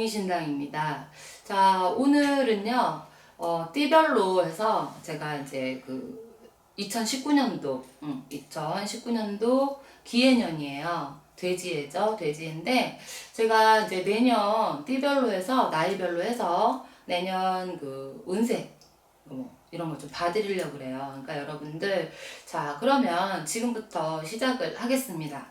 공이신당입니다. 자, 오늘은요, 띠별로 해서 제가 이제 2019년도, 2019년도 기해년이에요. 돼지해죠, 돼지인데, 제가 이제 내년 띠별로 해서, 나이별로 해서 내년 운세, 이런 걸 좀 봐드리려고 그래요. 그러니까 여러분들, 자, 그러면 지금부터 시작을 하겠습니다.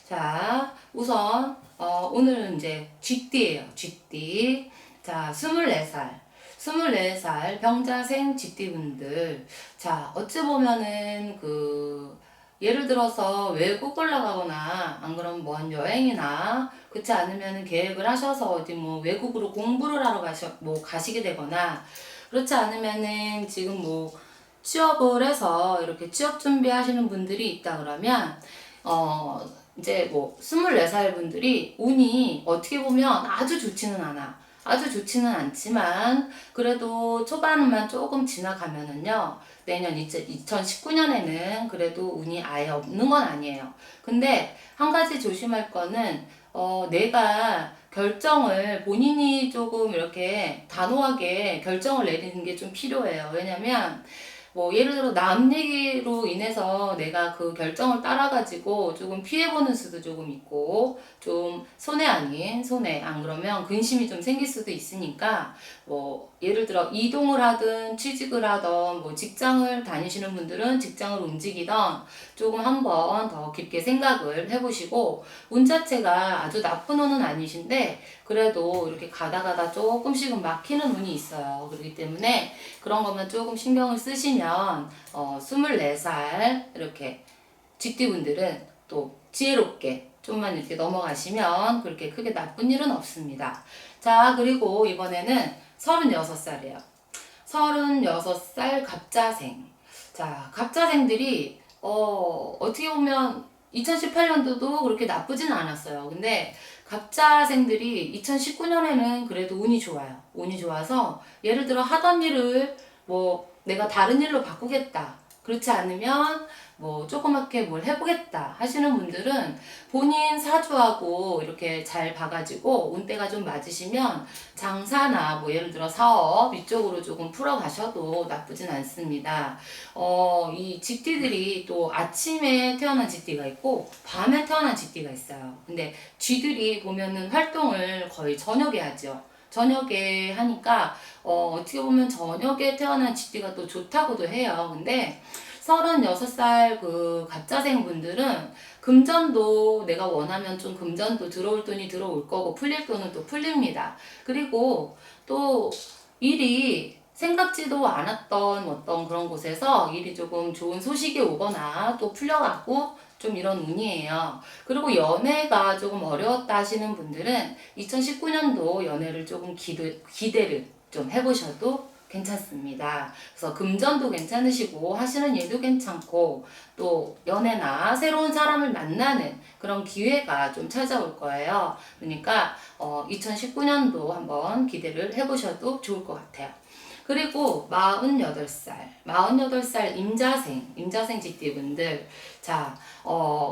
자, 우선, 오늘은 이제 쥐띠예요. 쥐띠. 자, 24살. 24살 병자생 쥐띠분들. 자, 어찌 보면은 예를 들어서 외국을 나가거나 안 그러면 먼 여행이나 그렇지 않으면 계획을 하셔서 어디 뭐 외국으로 공부를 하러 가시게 되거나 그렇지 않으면은 지금 뭐 취업을 해서 이렇게 취업 준비하시는 분들이 있다 그러면 이제 뭐 24살 분들이 운이 어떻게 보면 아주 좋지는 않아. 아주 좋지는 않지만 그래도 초반만 조금 지나가면은요. 내년 2019년에는 그래도 운이 아예 없는 건 아니에요. 근데 한 가지 조심할 거는 내가 결정을 본인이 조금 이렇게 단호하게 결정을 내리는 게 좀 필요해요. 왜냐면 뭐 예를 들어 남 얘기로 인해서 내가 그 결정을 따라가지고 조금 피해보는 수도 조금 있고 좀 손해 아닌 손해 안 그러면 근심이 좀 생길 수도 있으니까 뭐 예를 들어 이동을 하든 취직을 하던 뭐 직장을 다니시는 분들은 직장을 움직이던 조금 한번 더 깊게 생각을 해보시고 운 자체가 아주 나쁜 운은 아니신데 그래도 이렇게 가다 조금씩은 막히는 운이 있어요. 그렇기 때문에 그런 것만 조금 신경을 쓰시면 24살 이렇게 쥐띠분들은 또 지혜롭게 좀만 이렇게 넘어가시면 그렇게 크게 나쁜 일은 없습니다. 자, 그리고 이번에는 36살이에요. 36살 갑자생. 자, 갑자생들이 어떻게 보면 2018년도도 그렇게 나쁘진 않았어요. 근데 갑자생들이 2019년에는 그래도 운이 좋아요. 운이 좋아서 예를 들어 하던 일을 뭐 내가 다른 일로 바꾸겠다. 그렇지 않으면 뭐 조그맣게 뭘 해보겠다 하시는 분들은 본인 사주하고 이렇게 잘 봐가지고 운대가 좀 맞으시면 장사나 뭐 예를 들어 사업 이쪽으로 조금 풀어가셔도 나쁘진 않습니다. 이 쥐띠들이 또 아침에 태어난 쥐띠가 있고 밤에 태어난 쥐띠가 있어요. 근데 쥐들이 보면은 활동을 거의 저녁에 하죠. 저녁에 하니까 어떻게 보면 저녁에 태어난 쥐띠가 또 좋다고도 해요. 근데 36살 갑자생 분들은 금전도 내가 원하면 좀 금전도 들어올 돈이 들어올 거고 풀릴 돈은 또 풀립니다. 그리고 또 일이 생각지도 않았던 어떤 그런 곳에서 일이 조금 좋은 소식이 오거나 또 풀려갖고 좀 이런 운이에요. 그리고 연애가 조금 어려웠다 하시는 분들은 2019년도 연애를 조금 기대를 좀 해보셔도 괜찮습니다. 그래서 금전도 괜찮으시고 하시는 일도 괜찮고 또 연애나 새로운 사람을 만나는 그런 기회가 좀 찾아올 거예요. 그러니까 2019년도 한번 기대를 해보셔도 좋을 것 같아요. 그리고 48살 임자생 쥐띠분들 자,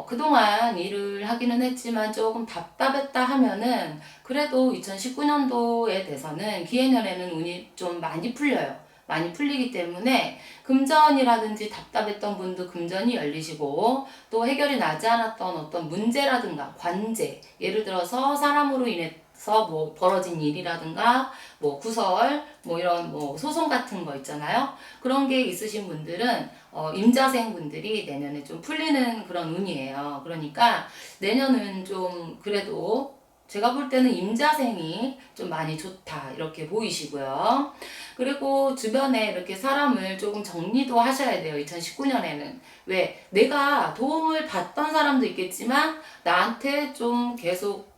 그동안 일을 하기는 했지만 조금 답답했다 하면은 그래도 2019년도에 돼서는 기해년에는 운이 좀 많이 풀려요. 많이 풀리기 때문에 금전이라든지 답답했던 분도 금전이 열리시고 또 해결이 나지 않았던 어떤 문제라든가 관제 예를 들어서 사람으로 인해서 뭐 벌어진 일이라든가 뭐 구설 뭐 이런 뭐 소송 같은 거 있잖아요. 그런 게 있으신 분들은 임자생 분들이 내년에 좀 풀리는 그런 운이에요. 그러니까 내년은 좀 그래도 제가 볼 때는 임자생이 좀 많이 좋다 이렇게 보이시고요. 그리고 주변에 이렇게 사람을 조금 정리도 하셔야 돼요. 2019년에는 왜 내가 도움을 받던 사람도 있겠지만 나한테 좀 계속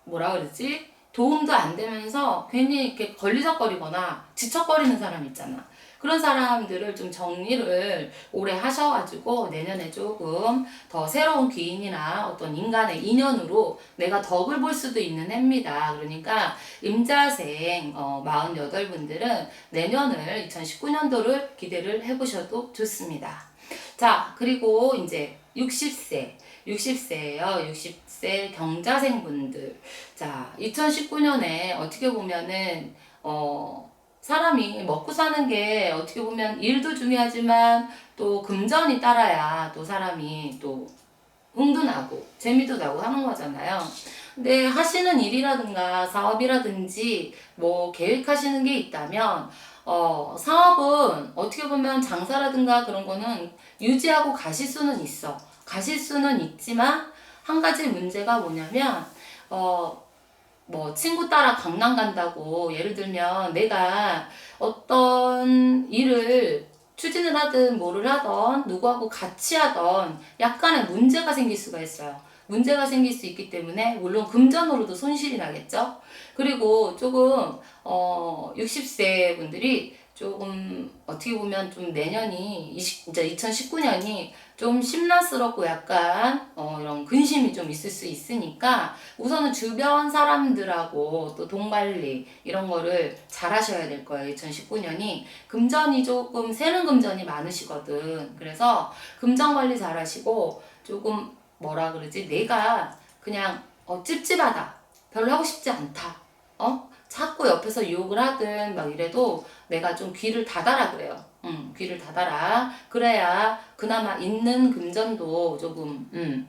뭐라 그러지? 도움도 안 되면서 괜히 이렇게 걸리적거리거나 지척거리는 사람 있잖아. 그런 사람들을 좀 정리를 오래 하셔가지고 내년에 조금 더 새로운 귀인이나 어떤 인간의 인연으로 내가 덕을 볼 수도 있는 해입니다. 그러니까 임자생 48분들은 내년을 2019년도를 기대를 해보셔도 좋습니다. 자, 그리고 이제 60세. 60세예요. 60세 경자생분들. 자, 2019년에 어떻게 보면은 사람이 먹고 사는 게 어떻게 보면 일도 중요하지만 또 금전이 따라야 또 사람이 또 흥도 나고 재미도 나고 하는 거잖아요. 근데 하시는 일이라든가 사업이라든지 뭐 계획하시는 게 있다면 사업은 어떻게 보면 장사라든가 그런 거는 유지하고 가실 수는 있어. 가실 수는 있지만 한 가지 문제가 뭐냐면 뭐 친구 따라 강남 간다고 예를 들면 내가 어떤 일을 추진을 하든 뭐를 하던 누구하고 같이 하던 약간의 문제가 생길 수가 있어요. 문제가 생길 수 있기 때문에 물론 금전으로도 손실이 나겠죠. 그리고 조금 60세 분들이 조금 어떻게 보면 좀 내년이 이제 2019년이 좀 심란스럽고 약간 이런 근심이 좀 있을 수 있으니까 우선은 주변 사람들하고 또 돈 관리 이런 거를 잘 하셔야 될 거예요. 2019년이 금전이 조금 새는 금전이 많으시거든. 그래서 금전 관리 잘 하시고 조금 뭐라 그러지? 내가 그냥 찝찝하다. 별로 하고 싶지 않다. 자꾸 옆에서 유혹을 하든 막 이래도 내가 좀 귀를 닫아라 그래요. 귀를 닫아라. 그래야 그나마 있는 금전도 조금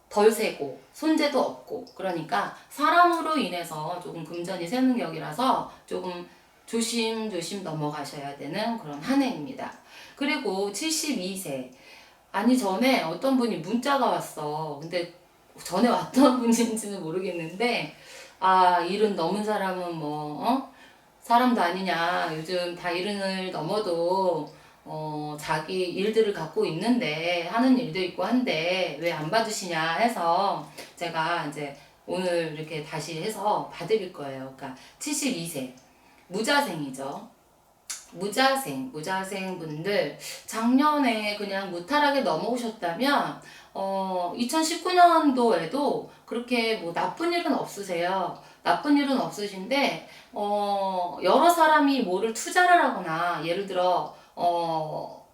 덜 새고 손재도 없고 그러니까 사람으로 인해서 조금 금전이 새는 격이라서 조금 조심조심 넘어가셔야 되는 그런 한 해입니다. 그리고 72세 아니 전에 어떤 분이 문자가 왔어. 근데 전에 왔던 분인지는 모르겠는데 아 일은 넘은 사람은 뭐 사람도 아니냐 요즘 다 일을 넘어도 자기 일들을 갖고 있는데 하는 일도 있고 한데 왜 안 받으시냐 해서 제가 이제 오늘 이렇게 다시 해서 봐드릴 거예요. 그러니까 72세 무자생이죠. 무자생 분들 작년에 그냥 무탈하게 넘어오셨다면 2019년도에도 그렇게 뭐 나쁜 일은 없으세요. 나쁜 일은 없으신데 여러 사람이 뭐를 투자를 하거나 예를 들어 뭐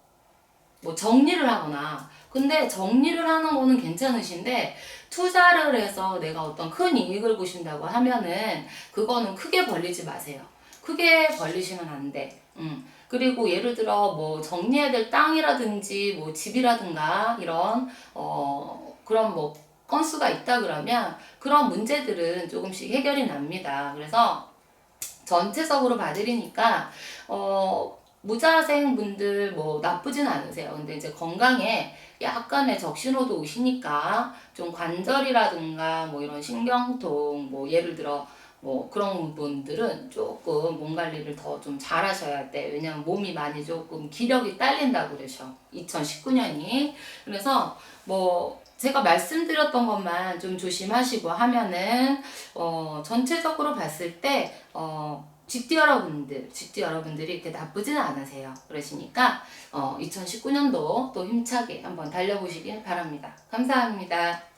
정리를 하거나 근데 정리를 하는 거는 괜찮으신데 투자를 해서 내가 어떤 큰 이익을 보신다고 하면은 그거는 크게 벌리지 마세요. 크게 벌리시면 안 돼. 그리고 예를 들어 뭐 정리해야 될 땅이라든지 뭐 집이라든가 이런 그런 뭐 건수가 있다 그러면 그런 문제들은 조금씩 해결이 납니다. 그래서 전체적으로 봐드리니까 무자생 분들 뭐 나쁘진 않으세요. 근데 이제 건강에 약간의 적신호도 오시니까 좀 관절이라든가 뭐 이런 신경통 뭐 예를 들어 뭐 그런 분들은 조금 몸 관리를 더 좀 잘 하셔야 돼. 왜냐면 몸이 많이 조금 기력이 딸린다고 그러셔. 2019년이. 그래서 뭐 제가 말씀드렸던 것만 좀 조심하시고 하면은 전체적으로 봤을 때 GT 여러분들이 이렇게 나쁘지는 않으세요. 그러시니까 2019년도 또 힘차게 한번 달려보시길 바랍니다. 감사합니다.